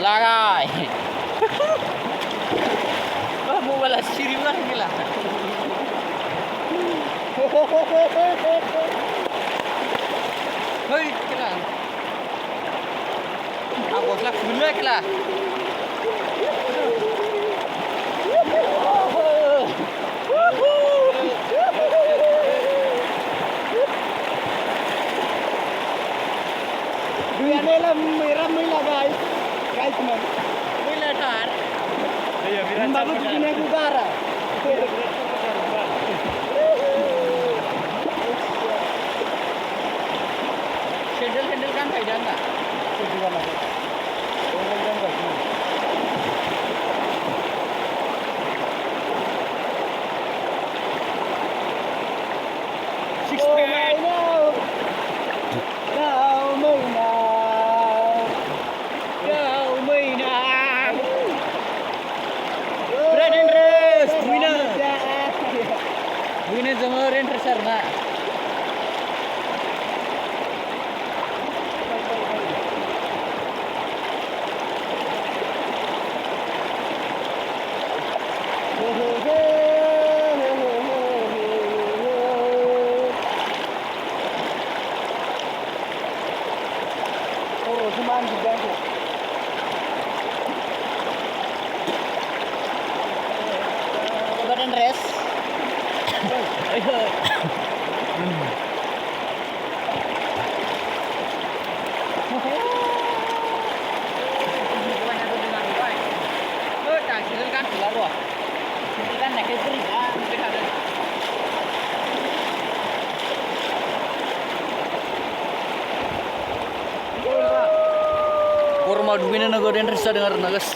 लागाय मोबाईलला शिरीला गेला होय केला गसला खुलला केला दुयानेला मेरा मैला guys man पहिला ठार baru begini aku gara handle काम पाहिजे ना Winner जमलं रेंटर सर ना cuman diganggu badan res ayo kan keluar loh ini kan naik itu ya mungkin ada kurma duwina nago den resa dengar nagas